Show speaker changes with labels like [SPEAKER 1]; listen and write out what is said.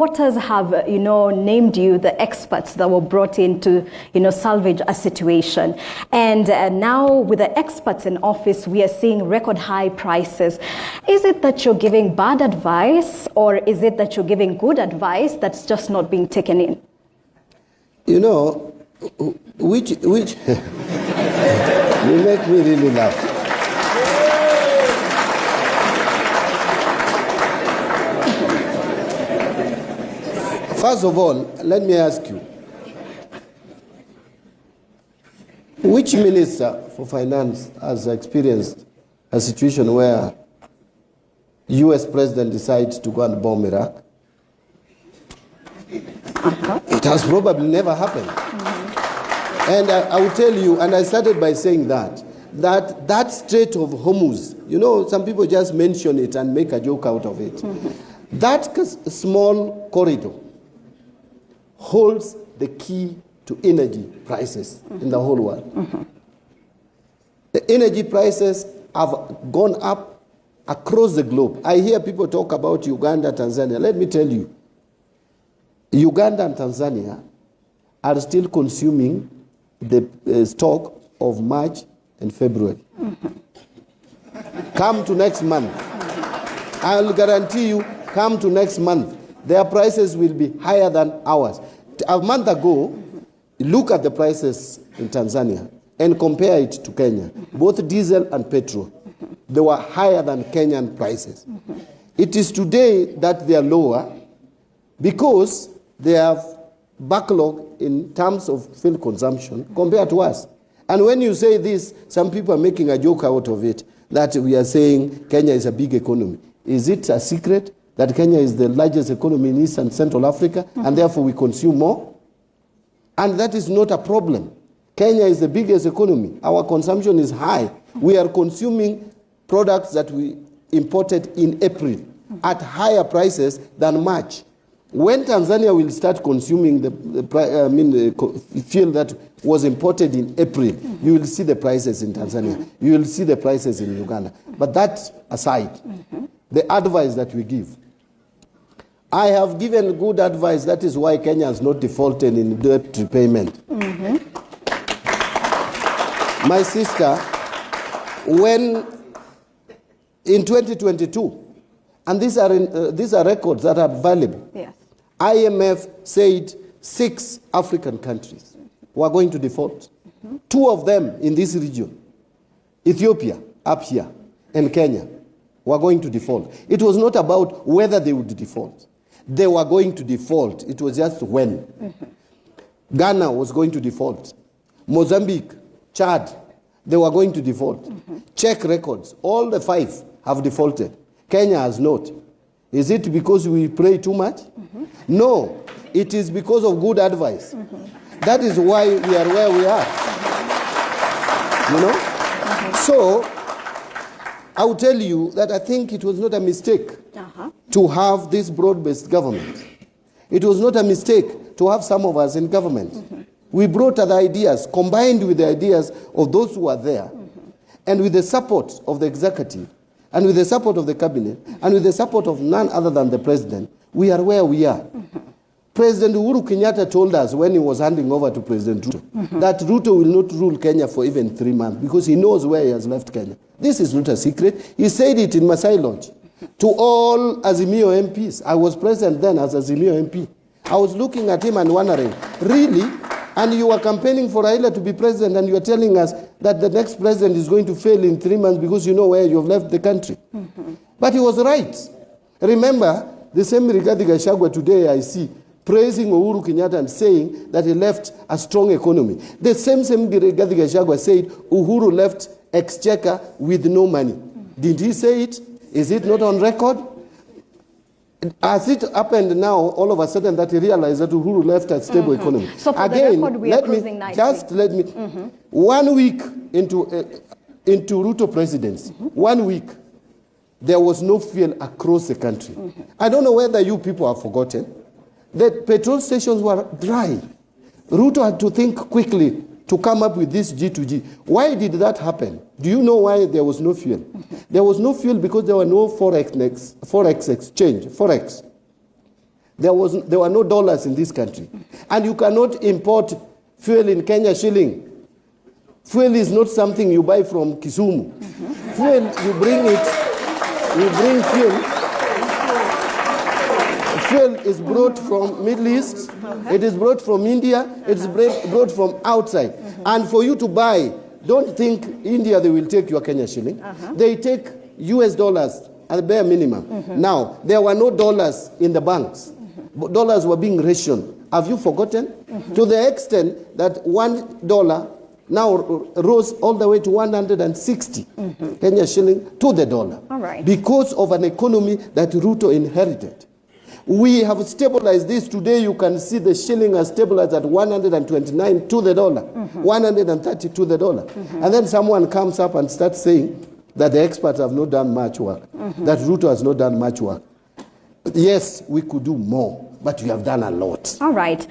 [SPEAKER 1] Reporters have, named you the experts that were brought in to, salvage a situation. And now with the experts in office, we are seeing record high prices. Is it that you're giving bad advice, or is it that you're giving good advice that's just not being taken in?
[SPEAKER 2] Which you make me really laugh. First of all, let me ask you, which minister for finance has experienced a situation where US president decides to go and bomb Iraq? It has probably never happened. And I will tell you, and I started by saying that Strait of Hormuz, some people just mention it and make a joke out of it. That small corridor holds the key to energy prices in the whole world. The energy prices have gone up across the globe. I hear people talk about Uganda, Tanzania. Let me tell you, Uganda and Tanzania are still consuming the stock of March and February. Come to next month, I'll guarantee you, come to next month, their prices will be higher than ours. A month ago, look at the prices in Tanzania and compare it to Kenya. Both diesel and petrol, they were higher than Kenyan prices. It is today that they are lower because they have backlog in terms of fuel consumption compared to us. And when you say this, some people are making a joke out of it, that we are saying Kenya is a big economy. Is it a secret that Kenya is the largest economy in East and Central Africa, and therefore we consume more? And that is not a problem. Kenya is the biggest economy. Our consumption is high. We are consuming products that we imported in April at higher prices than March. When Tanzania will start consuming the fuel that was imported in April, you will see the prices in Tanzania. You will see the prices in Uganda. But that aside, the advice that we give, I have given good advice. That is why Kenya has not defaulted in debt repayment. My sister, when in 2022, and these are records that are valuable. Yes. IMF said 6 African countries were going to default. 2 of them in this region, Ethiopia, up here, and Kenya, were going to default. It was not about whether they would default. They were going to default. It was just when. Ghana was going to default. Mozambique, Chad, they were going to default. Check records. All the 5 have defaulted. Kenya has not. Is it because we pray too much? No. It is because of good advice. That is why we are where we are. So, I will tell you that I think it was not a mistake to have this broad-based government. It was not a mistake to have some of us in government. We brought other ideas, combined with the ideas of those who are there, and with the support of the executive, and with the support of the cabinet, and with the support of none other than the president, we are where we are. President Uhuru Kenyatta told us when he was handing over to President Ruto that Ruto will not rule Kenya for even 3 months because he knows where he has left Kenya. This is not a secret. He said it in Masai Lodge to all Azimio MPs. I was present then as Azimio MP. I was looking at him and wondering, really? And you are campaigning for Raila to be president, and you are telling us that the next president is going to fail in 3 months because you know where you have left the country. But he was right. Remember, the same Rigathi Gachagua today I see praising Uhuru Kenyatta and saying that he left a strong economy. The same Rigathi Gachagua said Uhuru left exchequer with no money. Did he say it? Is it not on record? Has it happened now, all of a sudden, that he realized that Uhuru left a stable economy?
[SPEAKER 1] So for again, the record, we are cruising nicely.
[SPEAKER 2] 1 week into Ruto presidency, 1 week, there was no fuel across the country. I don't know whether you people have forgotten. The petrol stations were dry. Ruto had to think quickly to come up with this G2G. Why did that happen? Do you know why there was no fuel? There was no fuel because there were no forex exchange. there were no dollars in this country. And you cannot import fuel in Kenya shilling. Fuel is not something you buy from Kisumu. Fuel, you bring fuel. Fuel is brought from Middle East. It is brought from India. It's brought from outside. And for you to buy, don't think India, they will take your Kenya shilling. They take US dollars at the bare minimum. Now, there were no dollars in the banks. Dollars were being rationed. Have you forgotten? To the extent that $1 now rose all the way to 160 Kenya shilling to the dollar.
[SPEAKER 1] All right. Because
[SPEAKER 2] of an economy that Ruto inherited. We have stabilized this. Today you can see the shilling has stabilized at 129 to the dollar, 130 to the dollar. And then someone comes up and starts saying that the experts have not done much work, that Ruto has not done much work. Yes, we could do more, but we have done a lot.
[SPEAKER 1] All right.